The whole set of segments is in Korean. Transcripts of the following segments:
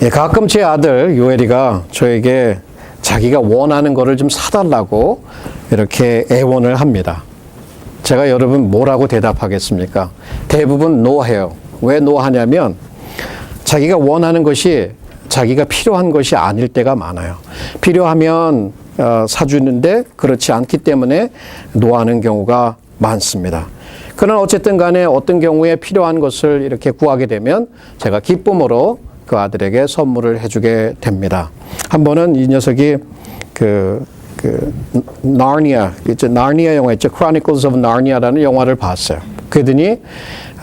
예, 가끔 제 아들 요엘이가 저에게 자기가 원하는 거를 좀 사달라고 이렇게 애원을 합니다. 제가 여러분 뭐라고 대답하겠습니까? 대부분 노해요. 왜 노하냐면 자기가 원하는 것이 자기가 필요한 것이 아닐 때가 많아요. 필요하면 사주는데 그렇지 않기 때문에 노하는 경우가 많습니다. 그러나 어쨌든 간에 어떤 경우에 필요한 것을 이렇게 구하게 되면 제가 기쁨으로 그 아들에게 선물을 해주게 됩니다. 한 번은 이 녀석이 나르니아 영화 있죠. Chronicles of Narnia라는 영화를 봤어요. 그러더니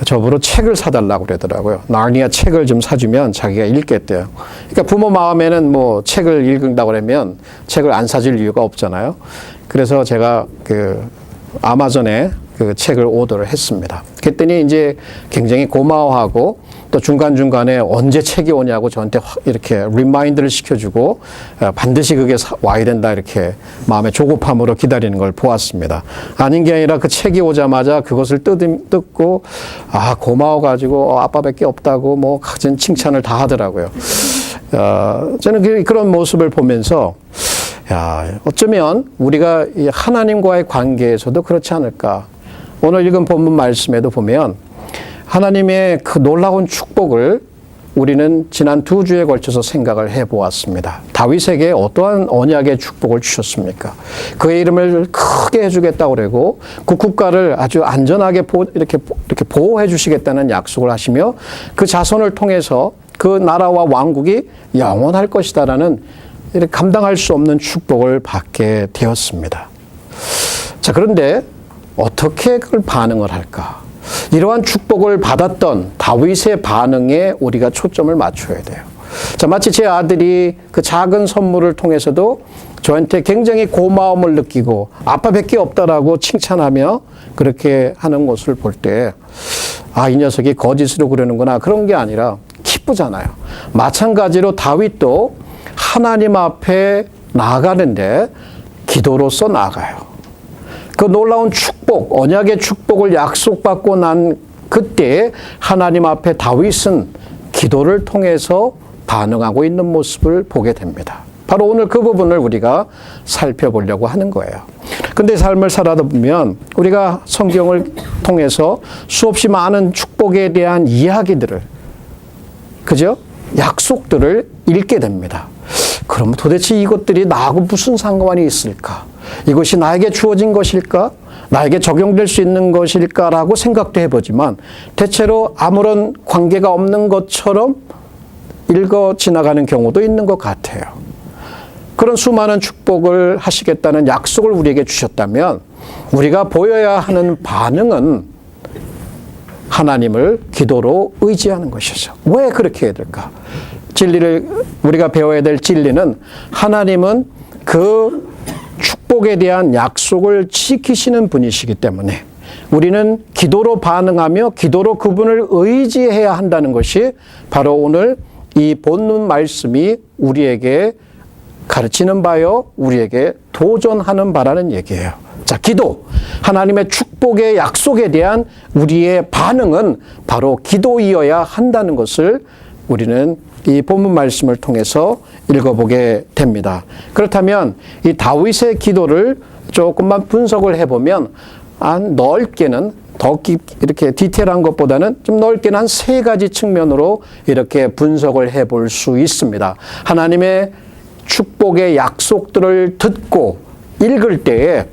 저보고 책을 사달라고 그러더라고요. 나르니아 책을 좀 사주면 자기가 읽겠대요. 그러니까 부모 마음에는 뭐 책을 읽는다고 그러면 책을 안 사줄 이유가 없잖아요. 그래서 제가 아마존에 그 책을 오더를 했습니다. 그랬더니 이제 굉장히 고마워하고 또 중간중간에 언제 책이 오냐고 저한테 이렇게 리마인드를 시켜주고 반드시 그게 와야 된다 이렇게 마음의 조급함으로 기다리는 걸 보았습니다. 아닌 게 아니라 그 책이 오자마자 그것을 뜯고 고마워가지고 아빠밖에 없다고 뭐 가진 칭찬을 다 하더라고요. 저는 그런 모습을 보면서 어쩌면 우리가 하나님과의 관계에서도 그렇지 않을까. 오늘 읽은 본문 말씀에도 보면 하나님의 그 놀라운 축복을 우리는 지난 2주에 걸쳐서 생각을 해보았습니다. 다윗에게 어떠한 언약의 축복을 주셨습니까? 그의 이름을 크게 해주겠다고 그러고 그 국가를 아주 안전하게 이렇게 보호해 주시겠다는 약속을 하시며 그 자손을 통해서 그 나라와 왕국이 영원할 것이다라는 이렇게 감당할 수 없는 축복을 받게 되었습니다. 자, 그런데 어떻게 그걸 반응을 할까? 이러한 축복을 받았던 다윗의 반응에 우리가 초점을 맞춰야 돼요. 자, 마치 제 아들이 그 작은 선물을 통해서도 저한테 굉장히 고마움을 느끼고 아빠밖에 없다라고 칭찬하며 그렇게 하는 것을 볼 때 이 녀석이 거짓으로 그러는구나 그런 게 아니라 기쁘잖아요. 마찬가지로 다윗도 하나님 앞에 나아가는데 기도로서 나아가요. 그 놀라운 축복, 언약의 축복을 약속받고 난 그때 하나님 앞에 다윗은 기도를 통해서 반응하고 있는 모습을 보게 됩니다. 바로 오늘 그 부분을 우리가 살펴보려고 하는 거예요. 근데 삶을 살아다 보면 우리가 성경을 통해서 수없이 많은 축복에 대한 이야기들을, 그죠? 약속들을 읽게 됩니다. 그럼 도대체 이것들이 나하고 무슨 상관이 있을까? 이것이 나에게 주어진 것일까? 나에게 적용될 수 있는 것일까라고 생각도 해보지만 대체로 아무런 관계가 없는 것처럼 읽어 지나가는 경우도 있는 것 같아요. 그런 수많은 축복을 하시겠다는 약속을 우리에게 주셨다면 우리가 보여야 하는 반응은 하나님을 기도로 의지하는 것이죠. 왜 그렇게 해야 될까? 진리를 우리가 배워야 될 진리는 하나님은 그 축복에 대한 약속을 지키시는 분이시기 때문에 우리는 기도로 반응하며 기도로 그분을 의지해야 한다는 것이 바로 오늘 이 본문 말씀이 우리에게 가르치는 바요, 우리에게 도전하는 바라는 얘기예요. 자, 기도. 하나님의 축복의 약속에 대한 우리의 반응은 바로 기도이어야 한다는 것을 우리는 이 본문 말씀을 통해서 읽어보게 됩니다. 그렇다면 이 다윗의 기도를 조금만 분석을 해보면 넓게는 더 이렇게 디테일한 것보다는 좀 넓게는 한 3가지 측면으로 이렇게 분석을 해볼 수 있습니다. 하나님의 축복의 약속들을 듣고 읽을 때에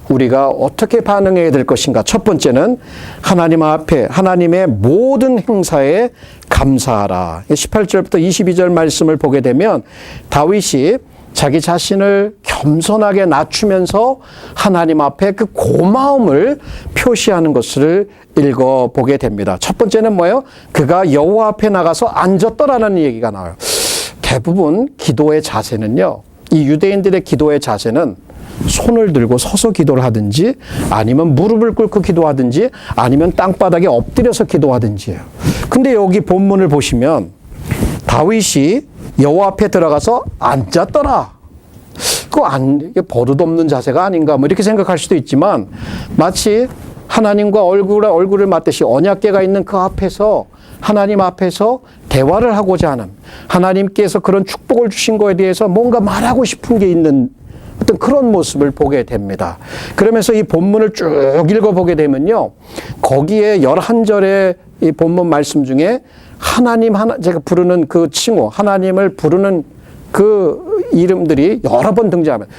우리가 어떻게 반응해야 될 것인가? 첫 번째는 하나님 앞에 하나님의 모든 행사에 감사하라. 18절부터 22절 말씀을 보게 되면 다윗이 자기 자신을 겸손하게 낮추면서 하나님 앞에 그 고마움을 표시하는 것을 읽어보게 됩니다. 첫 번째는 뭐예요? 그가 여호와 앞에 나가서 앉았더라는 얘기가 나와요. 대부분 기도의 자세는요, 이 유대인들의 기도의 자세는 손을 들고 서서 기도를 하든지 아니면 무릎을 꿇고 기도하든지 아니면 땅바닥에 엎드려서 기도하든지예요. 근데 여기 본문을 보시면 다윗이 여호와 앞에 들어가서 앉았더라. 이게 버릇없는 자세가 아닌가 뭐 이렇게 생각할 수도 있지만 마치 하나님과 얼굴을 맞듯이 언약궤가 있는 그 앞에서 하나님 앞에서 대화를 하고자 하는, 하나님께서 그런 축복을 주신 거에 대해서 뭔가 말하고 싶은 게 있는 어떤 그런 모습을 보게 됩니다. 그러면서 이 본문을 쭉 읽어보게 되면요, 거기에 11절의 이 본문 말씀 중에 제가 부르는 그 칭호, 하나님을 부르는 그 이름들이 여러 번 등장합니다.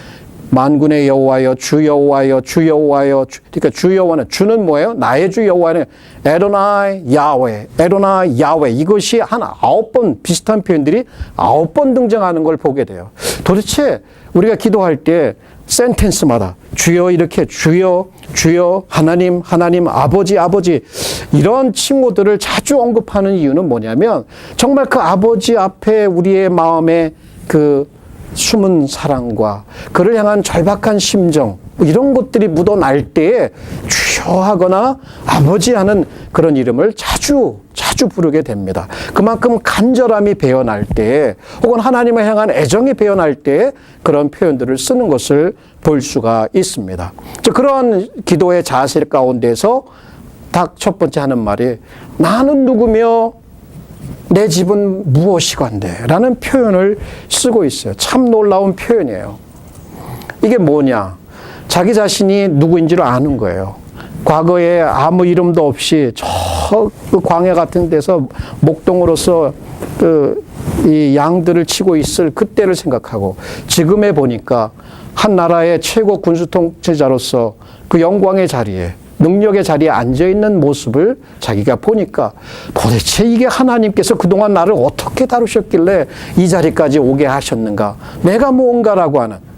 만군의 여호와여, 주 여호와여, 주 여호와여. 그러니까 주 여호와는, 주는 뭐예요? 나의 주 여호와는 에도나이 야훼, 에도나이 야훼. 이것이 한 9번 비슷한 표현들이 9번 등장하는 걸 보게 돼요. 도대체 우리가 기도할 때 센텐스마다 주여 이렇게 주여, 주여, 하나님, 하나님, 아버지, 아버지 이런 칭호들을 자주 언급하는 이유는 뭐냐면 정말 그 아버지 앞에 우리의 마음에 그 숨은 사랑과 그를 향한 절박한 심정 이런 것들이 묻어날 때에 주여 하거나 아버지 하는 그런 이름을 자주 부르게 됩니다. 그만큼 간절함이 배어날 때에 혹은 하나님을 향한 애정이 배어날 때에 그런 표현들을 쓰는 것을 볼 수가 있습니다. 그런 기도의 자세 가운데서 딱 첫 번째 하는 말이 나는 누구며 내 집은 무엇이건데 라는 표현을 쓰고 있어요. 참 놀라운 표현이에요. 이게 뭐냐? 자기 자신이 누구인지를 아는 거예요. 과거에 아무 이름도 없이 저 그 광야 같은 데서 목동으로서 이 양들을 치고 있을 그때를 생각하고 지금에 보니까 한 나라의 최고 군수 통치자로서 그 영광의 자리에 능력의 자리에 앉아있는 모습을 자기가 보니까 도대체 이게 하나님께서 그동안 나를 어떻게 다루셨길래 이 자리까지 오게 하셨는가? 내가 무언가라고 하는.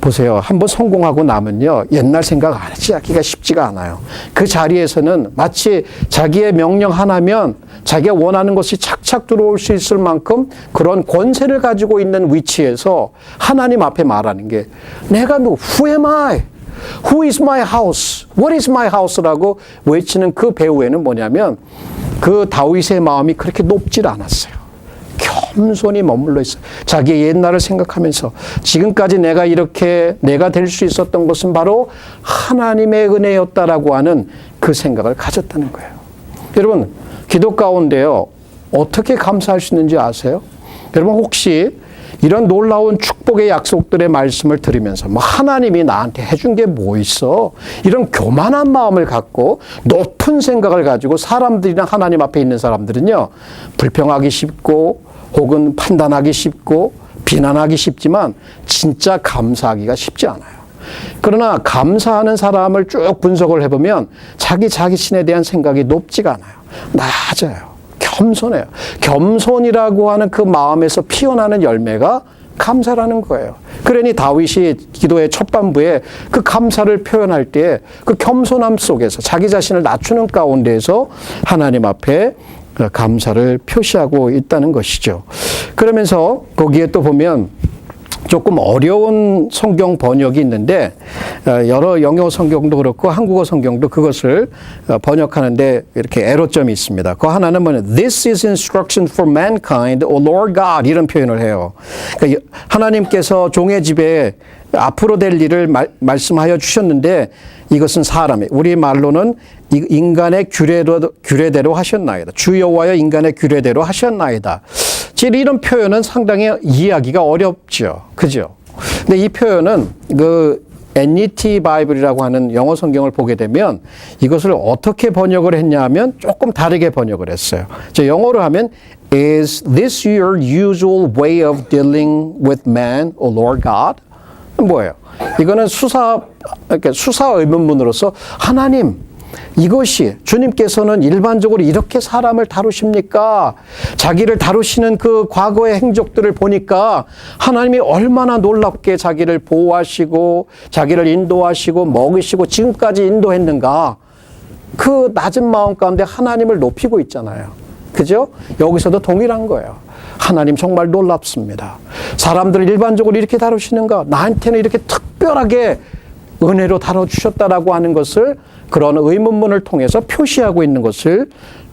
보세요. 한번 성공하고 나면요. 옛날 생각 안 하기가 쉽지가 않아요. 그 자리에서는 마치 자기의 명령 하나면 자기가 원하는 것이 착착 들어올 수 있을 만큼 그런 권세를 가지고 있는 위치에서 하나님 앞에 말하는 게 내가 누구? Who am I? Who is my house? What is my house라고 외치는 그 배후에는 뭐냐면 그 다윗의 마음이 그렇게 높질 않았어요. 겸손히 머물러 있어요. 자기의 옛날을 생각하면서 지금까지 내가 될 수 있었던 것은 바로 하나님의 은혜였다라고 하는 그 생각을 가졌다는 거예요. 여러분, 기도 가운데요, 어떻게 감사할 수 있는지 아세요? 여러분, 혹시 이런 놀라운 축복의 약속들의 말씀을 들으면서 하나님이 나한테 해준 게 뭐 있어? 이런 교만한 마음을 갖고 높은 생각을 가지고 사람들이랑 하나님 앞에 있는 사람들은요, 불평하기 쉽고 혹은 판단하기 쉽고 비난하기 쉽지만 진짜 감사하기가 쉽지 않아요. 그러나 감사하는 사람을 쭉 분석을 해보면 자기 자신에 대한 생각이 높지가 않아요. 낮아요. 겸손해요. 겸손이라고 하는 그 마음에서 피어나는 열매가 감사라는 거예요. 그러니 다윗이 기도의 첫반부에 그 감사를 표현할 때 그 겸손함 속에서 자기 자신을 낮추는 가운데에서 하나님 앞에 감사를 표시하고 있다는 것이죠. 그러면서 거기에 또 보면 조금 어려운 성경 번역이 있는데 여러 영어 성경도 그렇고 한국어 성경도 그것을 번역하는데 이렇게 애로점이 있습니다. 그 하나는 뭐냐? This is instruction for mankind, O Lord God 이런 표현을 해요. 그러니까 하나님께서 종의 집에 앞으로 될 일을 말씀하여 주셨는데 이것은 사람의 우리 말로는 인간의 규례대로 하셨나이다. 주 여호와여 인간의 규례대로 하셨나이다. 이런 표현은 상당히 이해하기가 어렵죠. 그죠? 근데 이 표현은 그 NET 바이블이라고 하는 영어 성경을 보게 되면 이것을 어떻게 번역을 했냐 하면 조금 다르게 번역을 했어요. 영어로 하면 Is this your usual way of dealing with man, O Lord God? 뭐예요? 이거는 수사 의문문으로서 하나님 이것이 주님께서는 일반적으로 이렇게 사람을 다루십니까? 자기를 다루시는 그 과거의 행적들을 보니까 하나님이 얼마나 놀랍게 자기를 보호하시고 자기를 인도하시고 먹이시고 지금까지 인도했는가? 그 낮은 마음 가운데 하나님을 높이고 있잖아요. 그죠? 여기서도 동일한 거예요. 하나님 정말 놀랍습니다. 사람들을 일반적으로 이렇게 다루시는가? 나한테는 이렇게 특별하게 은혜로 다뤄주셨다라고 하는 것을 그런 의문문을 통해서 표시하고 있는 것을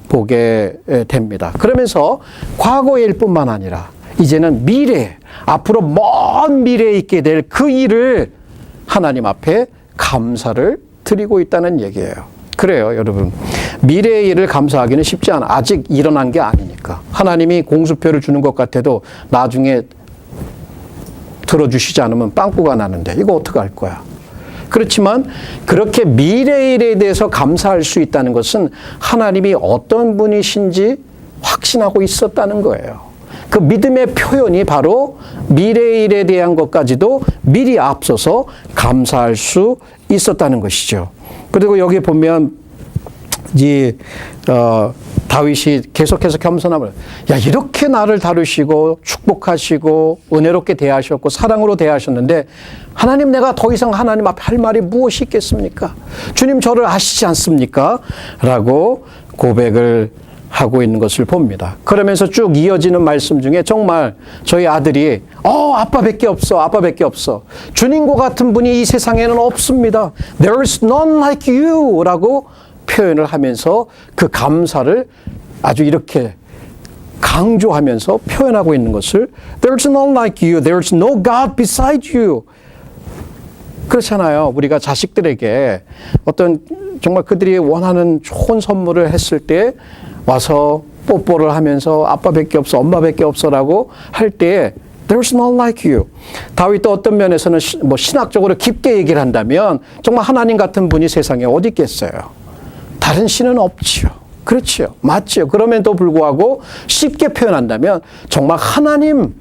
보게 됩니다. 그러면서 과거의 일뿐만 아니라 이제는 미래, 앞으로 먼 미래에 있게 될 그 일을 하나님 앞에 감사를 드리고 있다는 얘기예요. 그래요, 여러분. 미래의 일을 감사하기는 쉽지 않아. 아직 일어난 게 아니니까. 하나님이 공수표를 주는 것 같아도 나중에 들어주시지 않으면 빵꾸가 나는데 이거 어떡할 거야. 그렇지만 그렇게 미래의 일에 대해서 감사할 수 있다는 것은 하나님이 어떤 분이신지 확신하고 있었다는 거예요. 그 믿음의 표현이 바로 미래의 일에 대한 것까지도 미리 앞서서 감사할 수 있었다는 것이죠. 그리고 여기 보면 다윗이 계속해서 겸손함을, 야, 이렇게 나를 다루시고 축복하시고 은혜롭게 대하셨고 사랑으로 대하셨는데 하나님, 내가 더 이상 하나님 앞에 할 말이 무엇이 있겠습니까? 주님 저를 아시지 않습니까? 라고 고백을 하고 있는 것을 봅니다. 그러면서 쭉 이어지는 말씀 중에 정말 저희 아들이 아빠밖에 없어, 아빠밖에 없어. 주님과 같은 분이 이 세상에는 없습니다. There is none like you 라고 표현을 하면서 그 감사를 아주 이렇게 강조하면서 표현하고 있는 것을 There's none like you, there's no God beside you. 그렇잖아요. 우리가 자식들에게 어떤 정말 그들이 원하는 좋은 선물을 했을 때 와서 뽀뽀를 하면서 아빠밖에 없어, 엄마밖에 없어라고 할 때 There's none like you. 다윗도 어떤 면에서는 신학적으로 깊게 얘기를 한다면 정말 하나님 같은 분이 세상에 어디 있겠어요. 다른 신은 없지요. 그렇지요. 맞지요. 그럼에도 불구하고 쉽게 표현한다면 정말 하나님,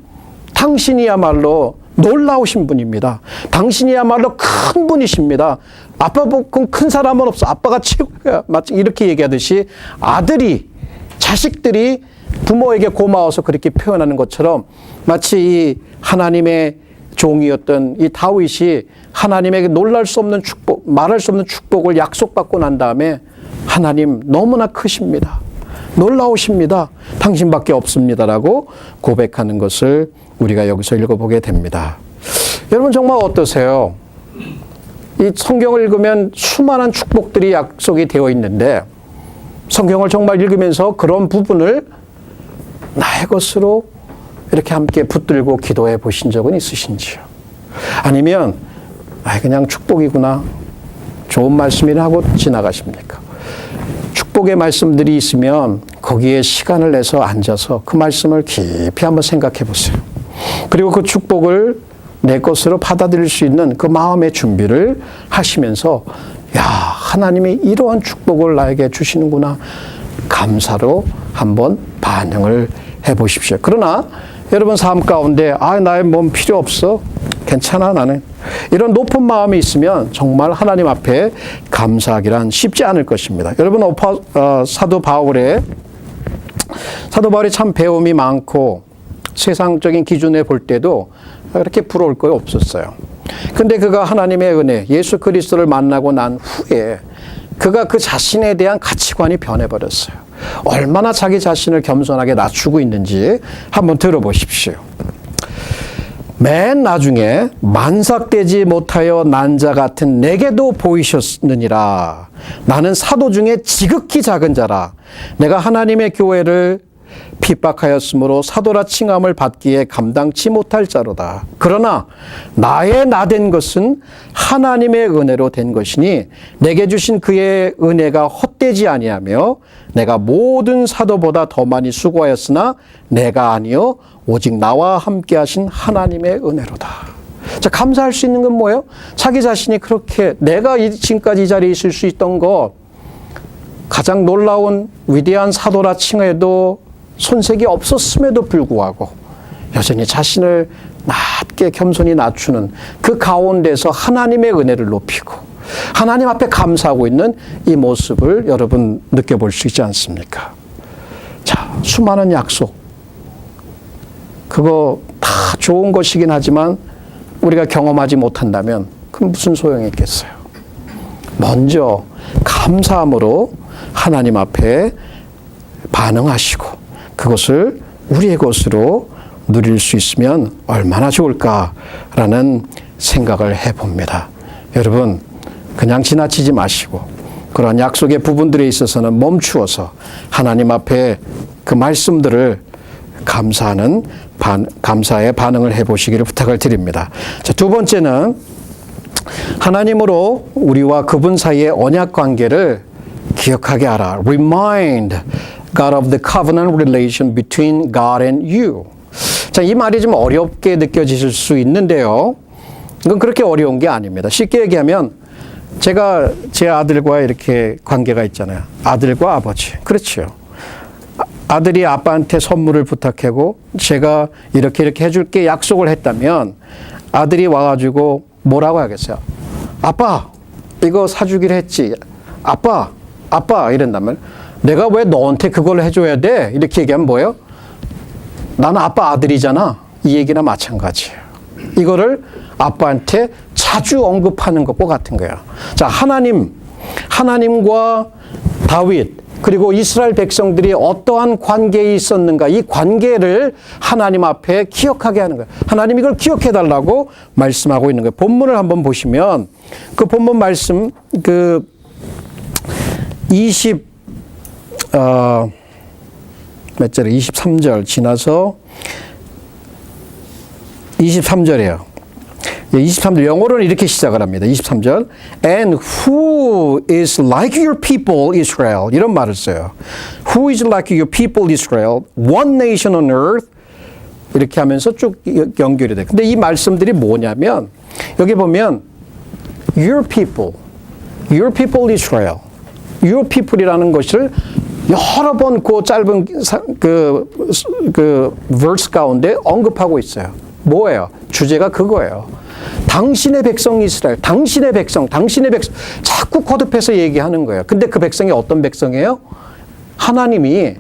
당신이야말로 놀라우신 분입니다. 당신이야말로 큰 분이십니다. 아빠보고 큰 사람은 없어. 아빠가 최고야. 마치 이렇게 얘기하듯이 아들이, 자식들이 부모에게 고마워서 그렇게 표현하는 것처럼 마치 이 하나님의 종이었던 이 다윗이 하나님에게 놀랄 수 없는 축복, 말할 수 없는 축복을 약속받고 난 다음에 하나님 너무나 크십니다. 놀라우십니다. 당신밖에 없습니다라고 고백하는 것을 우리가 여기서 읽어보게 됩니다. 여러분 정말 어떠세요? 이 성경을 읽으면 수많은 축복들이 약속이 되어 있는데 성경을 정말 읽으면서 그런 부분을 나의 것으로 이렇게 함께 붙들고 기도해 보신 적은 있으신지요? 아니면 그냥 축복이구나, 좋은 말씀이나 하고 지나가십니까? 축복의 말씀들이 있으면 거기에 시간을 내서 앉아서 그 말씀을 깊이 한번 생각해 보세요. 그리고 그 축복을 내 것으로 받아들일 수 있는 그 마음의 준비를 하시면서 야, 하나님이 이러한 축복을 나에게 주시는구나, 감사로 한번 반응을 해 보십시오. 그러나 여러분 삶 가운데 나의 몸 필요 없어, 괜찮아, 나는 이런 높은 마음이 있으면 정말 하나님 앞에 감사하기란 쉽지 않을 것입니다. 여러분 사도 바울이 참 배움이 많고 세상적인 기준에 볼 때도 그렇게 부러울 거 없었어요. 근데 그가 하나님의 은혜, 예수 그리스도를 만나고 난 후에 그가 그 자신에 대한 가치관이 변해버렸어요. 얼마나 자기 자신을 겸손하게 낮추고 있는지 한번 들어보십시오. 맨 나중에 만삭되지 못하여 난 자 같은 내게도 보이셨느니라. 나는 사도 중에 지극히 작은 자라. 내가 하나님의 교회를 핍박하였으므로 사도라 칭함을 받기에 감당치 못할 자로다. 그러나 나의 나된 것은 하나님의 은혜로 된 것이니 내게 주신 그의 은혜가 헛되지 아니하며 내가 모든 사도보다 더 많이 수고하였으나 내가 아니요 오직 나와 함께 하신 하나님의 은혜로다. 자, 감사할 수 있는 건 뭐예요? 자기 자신이 그렇게 내가 지금까지 이 자리에 있을 수 있던 것, 가장 놀라운 위대한 사도라 칭해도 손색이 없었음에도 불구하고 여전히 자신을 낮게 겸손히 낮추는 그 가운데서 하나님의 은혜를 높이고 하나님 앞에 감사하고 있는 이 모습을 여러분 느껴볼 수 있지 않습니까? 자, 수많은 약속, 그거 다 좋은 것이긴 하지만 우리가 경험하지 못한다면 그건 무슨 소용이 있겠어요? 먼저 감사함으로 하나님 앞에 반응하시고 그것을 우리의 것으로 누릴 수 있으면 얼마나 좋을까라는 생각을 해봅니다. 여러분, 그냥 지나치지 마시고 그런 약속의 부분들에 있어서는 멈추어서 하나님 앞에 그 말씀들을 감사하는 감사의 반응을 해보시기를 부탁을 드립니다. 자, 두 번째는 하나님으로 우리와 그분 사이의 언약 관계를 기억하게 하라. Remind God of the covenant relation between God and you. 자, 이 말이 좀 어렵게 느껴지실 수 있는데요. 이건 그렇게 어려운 게 아닙니다. 쉽게 얘기하면 제가 제 아들과 이렇게 관계가 있잖아요. 아들과 아버지. 그렇죠. 아들이 아빠한테 선물을 부탁하고 제가 이렇게 해줄게 약속을 했다면 아들이 와가지고 뭐라고 하겠어요? 아빠, 이거 사주기로 했지. 아빠 이런다면 내가 왜 너한테 그걸 해줘야 돼? 이렇게 얘기하면 뭐예요? 나는 아빠 아들이잖아. 이 얘기나 마찬가지예요. 이거를 아빠한테 자주 언급하는 것과 같은 거예요. 자, 하나님과 다윗 그리고 이스라엘 백성들이 어떠한 관계에 있었는가, 이 관계를 하나님 앞에 기억하게 하는 거예요. 하나님 이걸 기억해 달라고 말씀하고 있는 거예요. 본문을 한번 보시면 그 본문 말씀 몇 절에 23절 지나서 23절이에요. 23절 영어로는 이렇게 시작을 합니다. 23절 And who is like your people Israel 이런 말을 써요. Who is like your people Israel one nation on earth 이렇게 하면서 쭉 연결이 돼요. 근데 이 말씀들이 뭐냐면 여기 보면 your people Israel your people이라는 것을 여러 번 그 짧은 그 verse 가운데 언급하고 있어요. 뭐예요? 주제가 그거예요. 당신의 백성 이스라엘, 당신의 백성, 자꾸 거듭해서 얘기하는 거예요. 근데 그 백성이 어떤 백성이에요? 하나님이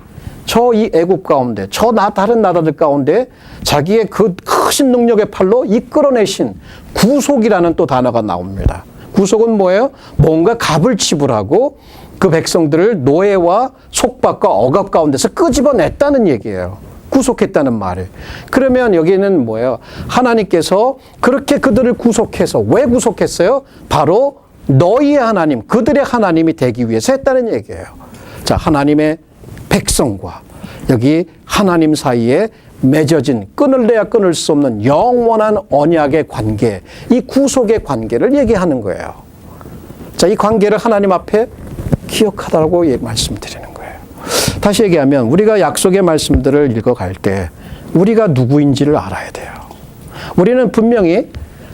저 이 애굽 가운데, 다른 나라들 가운데 자기의 그 크신 능력의 팔로 이끌어내신 구속이라는 또 단어가 나옵니다. 구속은 뭐예요? 뭔가 값을 지불하고 그 백성들을 노예와 속박과 억압 가운데서 끄집어냈다는 얘기예요. 구속했다는 말이. 그러면 여기는 뭐예요? 하나님께서 그렇게 그들을 구속해서 왜 구속했어요? 바로 너희의 하나님, 그들의 하나님이 되기 위해서 했다는 얘기예요. 자, 하나님의 백성과 여기 하나님 사이에 맺어진 끊을래야 끊을 수 없는 영원한 언약의 관계, 이 구속의 관계를 얘기하는 거예요. 자, 이 관계를 하나님 앞에 기억하라고 말씀드리는 거예요. 다시 얘기하면 우리가 약속의 말씀들을 읽어갈 때 우리가 누구인지를 알아야 돼요. 우리는 분명히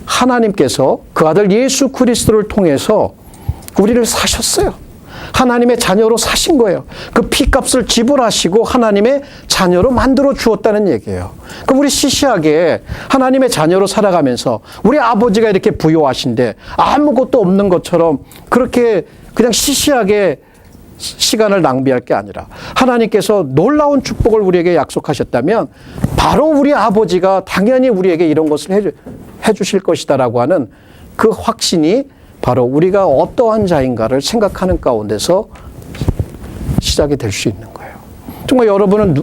하나님께서 그 아들 예수 그리스도를 통해서 우리를 사셨어요. 하나님의 자녀로 사신 거예요. 그 피값을 지불하시고 하나님의 자녀로 만들어 주었다는 얘기예요. 그럼 우리 시시하게 하나님의 자녀로 살아가면서 우리 아버지가 이렇게 부유하신데 아무것도 없는 것처럼 그렇게 그냥 시시하게 시간을 낭비할 게 아니라 하나님께서 놀라운 축복을 우리에게 약속하셨다면 바로 우리 아버지가 당연히 우리에게 이런 것을 해주실 것이다라고 하는 그 확신이 바로 우리가 어떠한 자인가를 생각하는 가운데서 시작이 될 수 있는 거예요. 정말 여러분은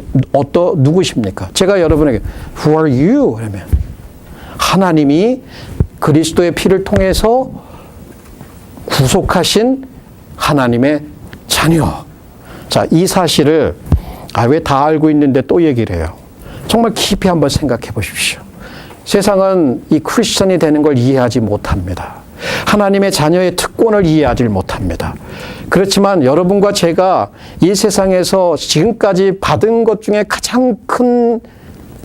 누구십니까? 제가 여러분에게 Who are you? 하면 하나님이 그리스도의 피를 통해서 구속하신 하나님의 자녀. 자, 이 사실을 왜 다 알고 있는데 또 얘기를 해요. 정말 깊이 한번 생각해 보십시오. 세상은 이 크리스천이 되는 걸 이해하지 못합니다. 하나님의 자녀의 특권을 이해하지 못합니다. 그렇지만 여러분과 제가 이 세상에서 지금까지 받은 것 중에 가장 큰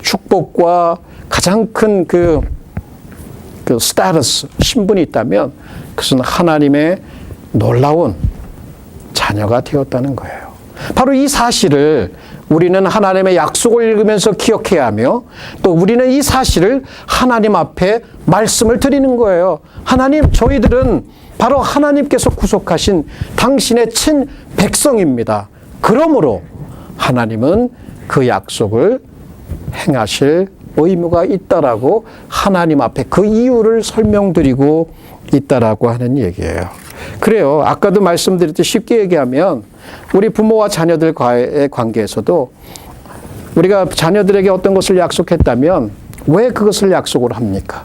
축복과 가장 큰 그 스테이터스, 신분이 있다면 그것은 하나님의 놀라운 자녀가 되었다는 거예요. 바로 이 사실을 우리는 하나님의 약속을 읽으면서 기억해야 하며 또 우리는 이 사실을 하나님 앞에 말씀을 드리는 거예요. 하나님, 저희들은 바로 하나님께서 구속하신 당신의 친 백성입니다. 그러므로 하나님은 그 약속을 행하실 의무가 있다라고 하나님 앞에 그 이유를 설명드리고 있다라고 하는 얘기예요. 그래요. 아까도 말씀드렸듯이 쉽게 얘기하면 우리 부모와 자녀들과의 관계에서도 우리가 자녀들에게 어떤 것을 약속했다면 왜 그것을 약속을 합니까?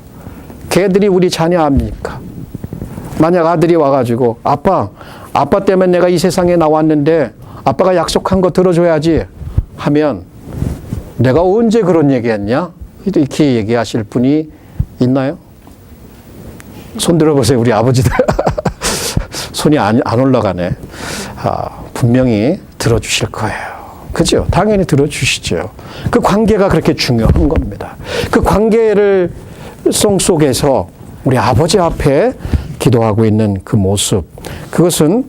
걔들이 우리 자녀 아닙니까? 만약 아들이 와가지고 아빠 때문에 내가 이 세상에 나왔는데 아빠가 약속한 거 들어줘야지 하면 내가 언제 그런 얘기했냐? 이렇게 얘기하실 분이 있나요? 손 들어보세요. 우리 아버지들. 손이 안 올라가네. 분명히 들어주실 거예요. 그죠? 당연히 들어주시죠. 그 관계가 그렇게 중요한 겁니다. 그 관계를 속에서 우리 아버지 앞에 기도하고 있는 그 모습, 그것은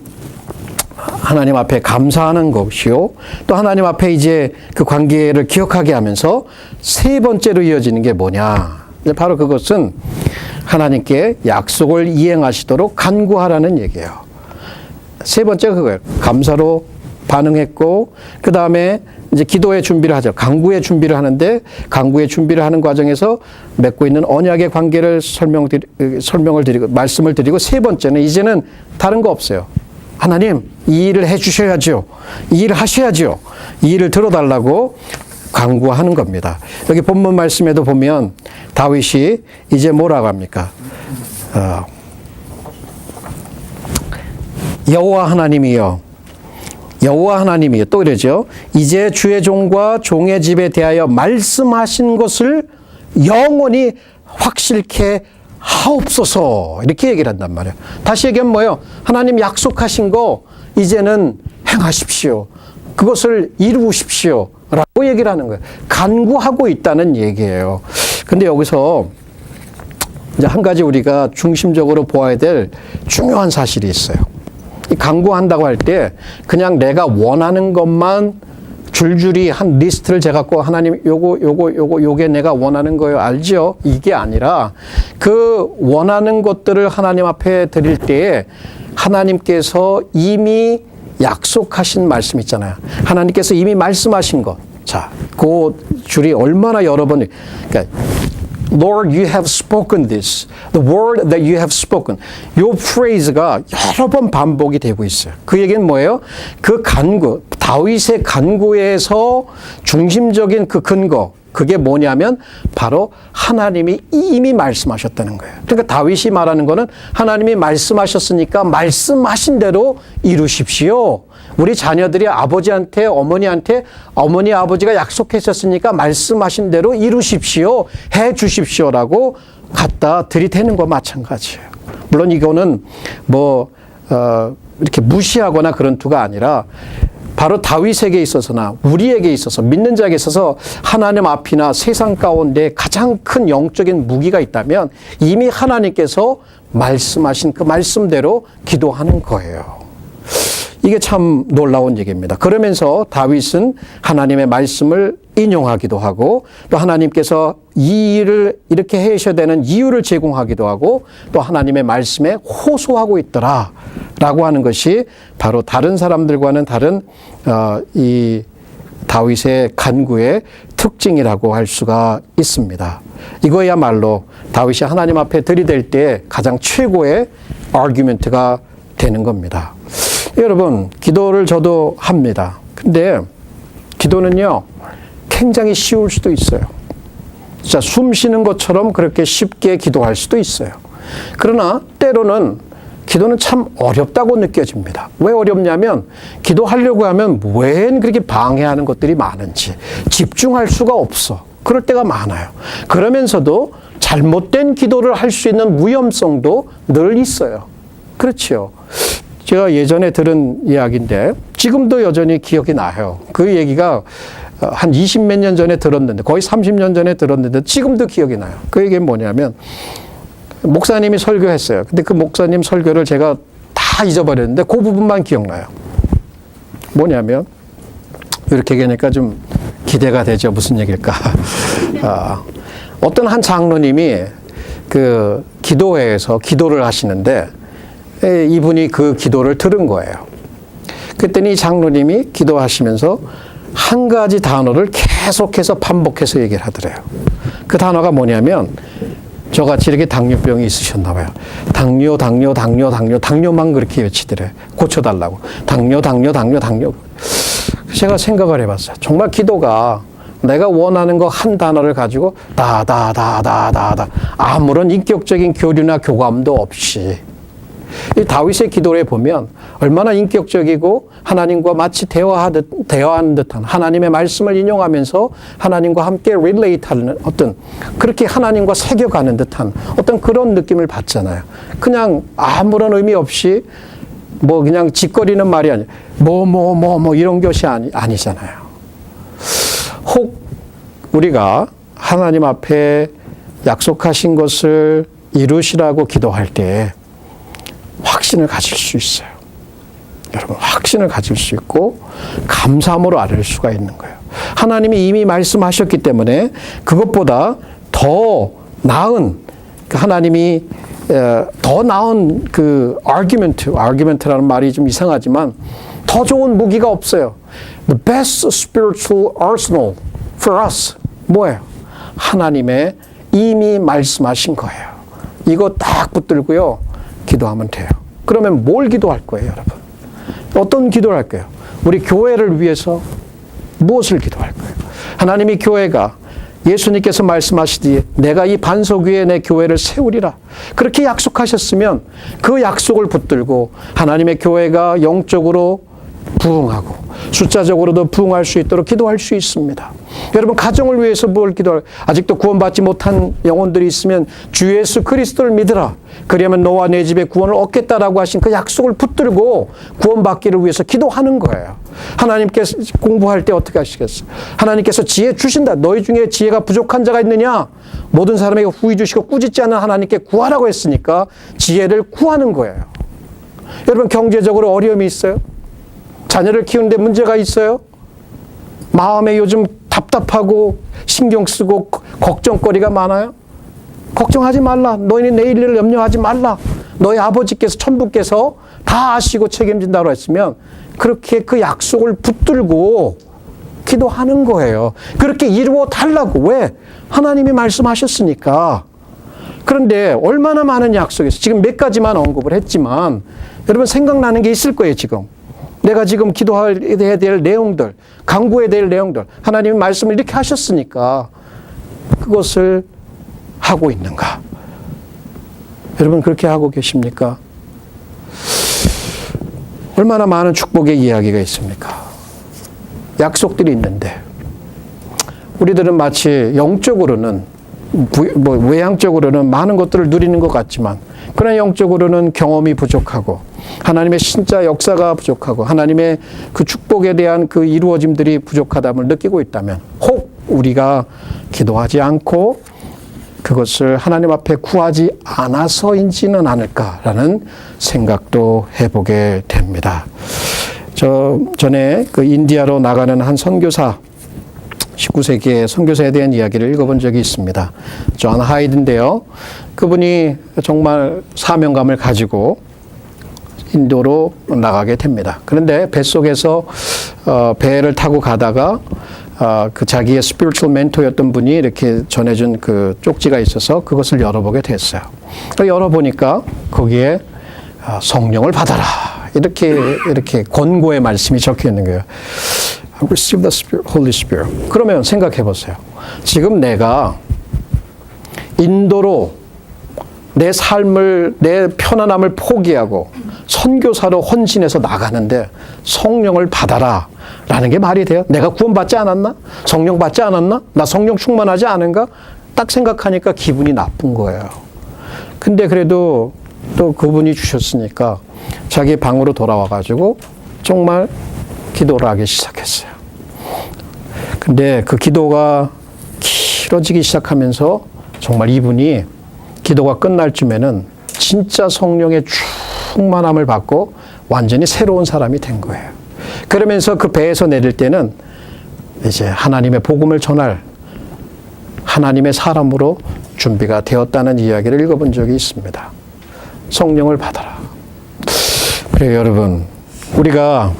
하나님 앞에 감사하는 것이요. 또 하나님 앞에 이제 그 관계를 기억하게 하면서 세 번째로 이어지는 게 뭐냐. 바로 그것은 하나님께 약속을 이행하시도록 간구하라는 얘기예요. 세 번째가 그거예요. 감사로 반응했고, 그 다음에 이제 기도의 준비를 하죠. 간구의 준비를 하는데, 간구의 준비를 하는 과정에서 맺고 있는 언약의 관계를 설명을 드리고, 말씀을 드리고, 세 번째는 이제는 다른 거 없어요. 하나님, 이 일을 해 주셔야죠. 이 일을 하셔야죠. 이 일을 들어달라고 간구하는 겁니다. 여기 본문 말씀에도 보면 다윗이 이제 뭐라고 합니까? 여호와 하나님이여, 여호와 하나님이여, 또 이러죠. 이제 주의 종과 종의 집에 대하여 말씀하신 것을 영원히 확실케 하옵소서, 이렇게 얘기를 한단 말이에요. 다시 얘기하면 뭐예요? 하나님 약속하신 거 이제는 행하십시오. 그것을 이루십시오 라고 얘기를 하는 거예요. 간구하고 있다는 얘기예요. 근데 여기서 이제 한 가지 우리가 중심적으로 보아야 될 중요한 사실이 있어요. 이 간구한다고 할 때 그냥 내가 원하는 것만 줄줄이 한 리스트를 재갖고 하나님 요게 내가 원하는 거예요. 알죠? 이게 아니라 그 원하는 것들을 하나님 앞에 드릴 때에 하나님께서 이미 약속하신 말씀 있잖아요. 하나님께서 이미 말씀하신 것. 자, 그 줄이 얼마나 여러 번, 그러니까 Lord, you have spoken this. The word that you have spoken. 요 프레이즈가 여러 번 반복이 되고 있어요. 그 얘기는 뭐예요? 그 간구, 다윗의 간구에서 중심적인 그 근거, 그게 뭐냐면 바로 하나님이 이미 말씀하셨다는 거예요. 그러니까 다윗이 말하는 거는 하나님이 말씀하셨으니까 말씀하신 대로 이루십시오. 우리 자녀들이 아버지한테, 어머니한테, 어머니, 아버지가 약속했었으니까 말씀하신 대로 이루십시오. 해 주십시오라고 갖다 들이대는 거 마찬가지예요. 물론 이거는 이렇게 무시하거나 그런 투가 아니라 바로 다윗에게 있어서나 우리에게 있어서 믿는 자에게 있어서 하나님 앞이나 세상 가운데 가장 큰 영적인 무기가 있다면 이미 하나님께서 말씀하신 그 말씀대로 기도하는 거예요. 이게 참 놀라운 얘기입니다. 그러면서 다윗은 하나님의 말씀을 인용하기도 하고 또 하나님께서 이 일을 이렇게 해셔야 되는 이유를 제공하기도 하고 또 하나님의 말씀에 호소하고 있더라 라고 하는 것이 바로 다른 사람들과는 다른 이 다윗의 간구의 특징이라고 할 수가 있습니다. 이거야말로 다윗이 하나님 앞에 들이댈 때 가장 최고의 아규멘트가 되는 겁니다. 여러분, 기도를 저도 합니다. 근데 기도는요, 굉장히 쉬울 수도 있어요. 자, 숨 쉬는 것처럼 그렇게 쉽게 기도할 수도 있어요. 그러나 때로는 기도는 참 어렵다고 느껴집니다. 왜 어렵냐면 기도하려고 하면 왜 그렇게 방해하는 것들이 많은지 집중할 수가 없어. 그럴 때가 많아요. 그러면서도 잘못된 기도를 할 수 있는 위험성도 늘 있어요. 그렇죠. 제가 예전에 들은 이야기인데 지금도 여전히 기억이 나요. 그 얘기가 한 20몇 년 전에 들었는데 거의 30년 전에 들었는데 지금도 기억이 나요. 그 얘기는 뭐냐면 목사님이 설교했어요. 근데 그 목사님 설교를 제가 다 잊어버렸는데 그 부분만 기억나요. 뭐냐면 이렇게 얘기하니까 좀 기대가 되죠. 무슨 얘기일까. 어떤 한 장로님이 그 기도회에서 기도를 하시는데 이분이 그 기도를 들은 거예요. 그랬더니 장로님이 기도하시면서 한 가지 단어를 계속해서 반복해서 얘기를 하더래요. 그 단어가 뭐냐면 저같이 이렇게 당뇨병이 있으셨나 봐요. 당뇨만 그렇게 외치더래요. 고쳐달라고. 당뇨. 제가 생각을 해봤어요. 정말 기도가 내가 원하는 거 한 단어를 가지고 아무런 인격적인 교류나 교감도 없이 이 다윗의 기도에 보면 얼마나 인격적이고 하나님과 마치 대화하는 듯한 하나님의 말씀을 인용하면서 하나님과 함께 릴레이트하는 어떤 그렇게 하나님과 새겨가는 듯한 어떤 그런 느낌을 받잖아요. 그냥 아무런 의미 없이 뭐 그냥 짓거리는 말이 아니에요. 뭐 이런 것이 아니잖아요. 혹 우리가 하나님 앞에 약속하신 것을 이루시라고 기도할 때 확신을 가질 수 있어요. 여러분, 확신을 가질 수 있고 감사함으로 아뢰을 수가 있는 거예요. 하나님이 이미 말씀하셨기 때문에 그것보다 더 나은 하나님이 더 나은 그 argument라는 말이 좀 이상하지만 더 좋은 무기가 없어요. The best spiritual arsenal for us 뭐예요? 하나님의 이미 말씀하신 거예요. 이거 딱 붙들고요 기도하면 돼요. 그러면 뭘 기도할 거예요, 여러분? 어떤 기도를 할 거예요? 우리 교회를 위해서 무엇을 기도할 거예요? 하나님이 교회가 예수님께서 말씀하시기에 내가 이 반석 위에 내 교회를 세우리라. 그렇게 약속하셨으면 그 약속을 붙들고 하나님의 교회가 영적으로 부흥하고 숫자적으로도 부흥할 수 있도록 기도할 수 있습니다. 여러분, 가정을 위해서 뭘 기도할, 아직도 구원받지 못한 영혼들이 있으면 주 예수 그리스도를 믿으라. 그리하면 너와 내 집에 구원을 얻겠다라고 하신 그 약속을 붙들고 구원받기를 위해서 기도하는 거예요. 하나님께서 공부할 때 어떻게 하시겠어요? 하나님께서 지혜 주신다. 너희 중에 지혜가 부족한 자가 있느냐? 모든 사람에게 후히 주시고 꾸짖지 않는 하나님께 구하라고 했으니까 지혜를 구하는 거예요. 여러분, 경제적으로 어려움이 있어요? 자녀를 키우는데 문제가 있어요? 마음에 요즘 답답하고 신경 쓰고 걱정거리가 많아요? 걱정하지 말라. 너희는 내일 일을 염려하지 말라. 너희 아버지께서 천부께서 다 아시고 책임진다고 했으면 그렇게 그 약속을 붙들고 기도하는 거예요. 그렇게 이루어 달라고. 왜? 하나님이 말씀하셨으니까. 그런데 얼마나 많은 약속이 있어요. 지금 몇 가지만 언급을 했지만 여러분 생각나는 게 있을 거예요, 지금. 내가 지금 기도해야 될 내용들, 강구해야 될 내용들, 하나님이 말씀을 이렇게 하셨으니까 그것을 하고 있는가? 여러분 그렇게 하고 계십니까? 얼마나 많은 축복의 이야기가 있습니까? 약속들이 있는데 우리들은 마치 영적으로는 외향적으로는 많은 것들을 누리는 것 같지만 그러나 영적으로는 경험이 부족하고 하나님의 진짜 역사가 부족하고 하나님의 그 축복에 대한 그 이루어짐들이 부족하다을 느끼고 있다면 혹 우리가 기도하지 않고 그것을 하나님 앞에 구하지 않아서인지는 않을까라는 생각도 해보게 됩니다. 전에 그 인디아로 나가는 한 선교사 19세기의 선교사에 대한 이야기를 읽어본 적이 있습니다. 존 하이드인데요. 그분이 정말 사명감을 가지고 인도로 나가게 됩니다. 그런데 뱃속에서 배를 타고 가다가 그 자기의 스피리추얼 멘토였던 분이 이렇게 전해준 그 쪽지가 있어서 그것을 열어보게 됐어요. 열어보니까 거기에 성령을 받아라. 이렇게 권고의 말씀이 적혀 있는 거예요. Receive the Holy Spirit. 그러면 생각해 보세요. 지금 내가 인도로 내 삶을, 내 편안함을 포기하고 선교사로 헌신해서 나가는데 성령을 받아라 라는 게 말이 돼요? 내가 구원받지 않았나? 성령 받지 않았나? 나 성령 충만하지 않은가? 딱 생각하니까 기분이 나쁜 거예요. 근데 그래도 또 그분이 주셨으니까 자기 방으로 돌아와가지고 정말 기도를 하기 시작했어요. 근데 그 기도가 길어지기 시작하면서 정말 이분이 기도가 끝날 쯤에는 진짜 성령의 충만함을 받고 완전히 새로운 사람이 된 거예요. 그러면서 그 배에서 내릴 때는 이제 하나님의 복음을 전할 하나님의 사람으로 준비가 되었다는 이야기를 읽어본 적이 있습니다. 성령을 받아라. 그래요, 여러분. 우리가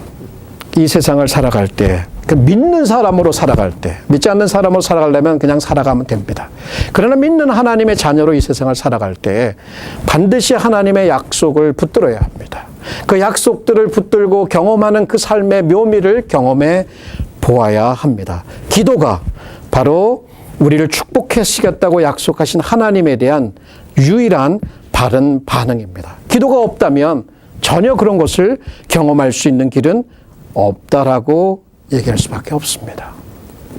이 세상을 살아갈 때, 그 믿는 사람으로 살아갈 때, 믿지 않는 사람으로 살아가려면 그냥 살아가면 됩니다. 그러나 믿는 하나님의 자녀로 이 세상을 살아갈 때 반드시 하나님의 약속을 붙들어야 합니다. 그 약속들을 붙들고 경험하는 그 삶의 묘미를 경험해 보아야 합니다. 기도가 바로 우리를 축복하시겠다고 약속하신 하나님에 대한 유일한 바른 반응입니다. 기도가 없다면 전혀 그런 것을 경험할 수 있는 길은 없다라고 얘기할 수밖에 없습니다.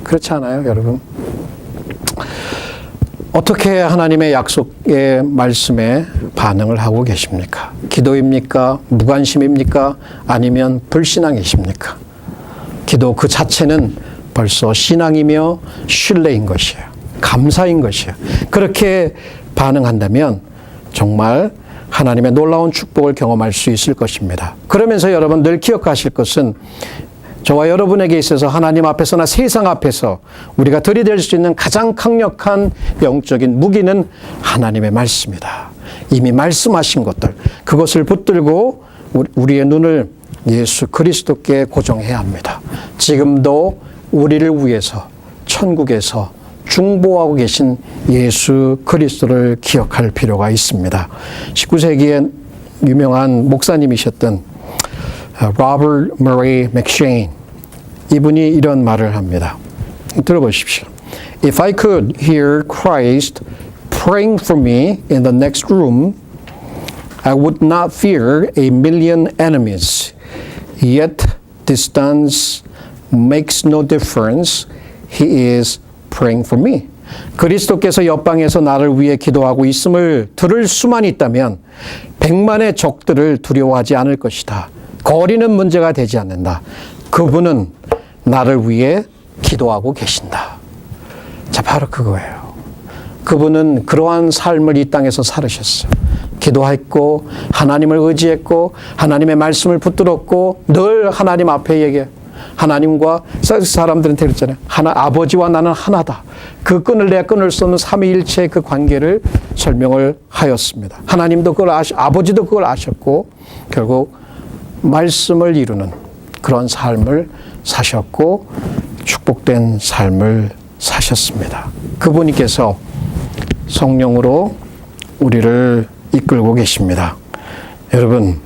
그렇지 않아요, 여러분? 어떻게 하나님의 약속의 말씀에 반응을 하고 계십니까? 기도입니까? 무관심입니까? 아니면 불신앙이십니까? 기도 그 자체는 벌써 신앙이며 신뢰인 것이에요. 감사인 것이에요. 그렇게 반응한다면 정말 하나님의 놀라운 축복을 경험할 수 있을 것입니다. 그러면서 여러분 늘 기억하실 것은 저와 여러분에게 있어서 하나님 앞에서나 세상 앞에서 우리가 들이댈 수 있는 가장 강력한 영적인 무기는 하나님의 말씀이다. 이미 말씀하신 것들, 그것을 붙들고 우리의 눈을 예수 그리스도께 고정해야 합니다. 지금도 우리를 위해서 천국에서 중보하고 계신 예수 그리스도를 기억할 필요가 있습니다. 19세기에 유명한 목사님이셨던 로버트 머레이 맥쉐인, 이분이 이런 말을 합니다. 들어보십시오. If I could hear Christ praying for me in the next room, I would not fear a million enemies. Yet distance makes no difference. He is praying for me. 그리스도께서 옆방에서 나를 위해 기도하고 있음을 들을 수만 있다면 100만의 적들을 두려워하지 않을 것이다. 거리는 문제가 되지 않는다. 그분은 나를 위해 기도하고 계신다. 자, 바로 그거예요. 그분은 그러한 삶을 이 땅에서 살으셨어요. 기도했고 하나님을 의지했고 하나님의 말씀을 붙들었고 늘 하나님 앞에 얘기해. 하나님과 사람들한테 그랬잖아요. 아버지와 나는 하나다. 그 끈을 내 끊을 수 없는 삼위일체의 그 관계를 설명을 하였습니다. 하나님도 그걸 아버지도 그걸 아셨고 결국 말씀을 이루는 그런 삶을 사셨고 축복된 삶을 사셨습니다. 그분께서 성령으로 우리를 이끌고 계십니다. 여러분,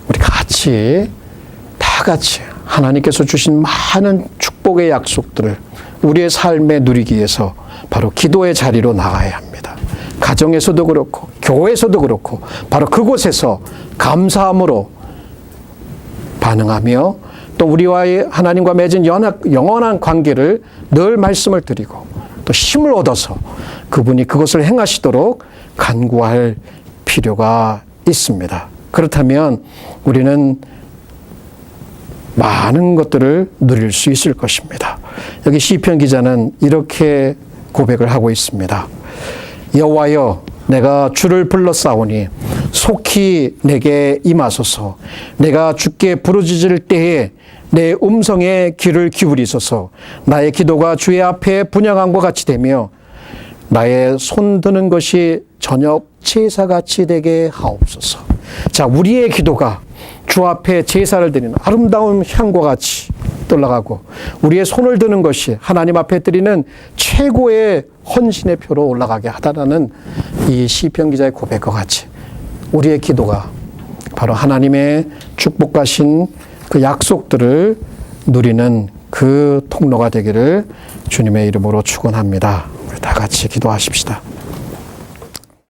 우리 다 같이 하나님께서 주신 많은 축복의 약속들을 우리의 삶에 누리기 위해서 바로 기도의 자리로 나가야 합니다. 가정에서도 그렇고 교회에서도 그렇고 바로 그곳에서 감사함으로 반응하며 또 우리와의 하나님과 맺은 영원한 관계를 늘 말씀을 드리고 또 힘을 얻어서 그분이 그것을 행하시도록 간구할 필요가 있습니다. 그렇다면 우리는 많은 것들을 누릴 수 있을 것입니다. 여기 시편 기자는 이렇게 고백을 하고 있습니다. 여호와여, 내가 주를 불렀사오니 속히 내게 임하소서. 내가 주께 부르짖을 때에 내 음성에 귀를 기울이소서. 나의 기도가 주의 앞에 분향함과 같이 되며 나의 손 드는 것이 저녁 제사같이 되게 하옵소서. 자, 우리의 기도가 주 앞에 제사를 드리는 아름다운 향과 같이 올라가고 우리의 손을 드는 것이 하나님 앞에 드리는 최고의 헌신의 표로 올라가게 하다라는 이 시편 기자의 고백과 같이 우리의 기도가 바로 하나님의 축복하신 그 약속들을 누리는 그 통로가 되기를 주님의 이름으로 축원합니다. 우리 다 같이 기도하십시다.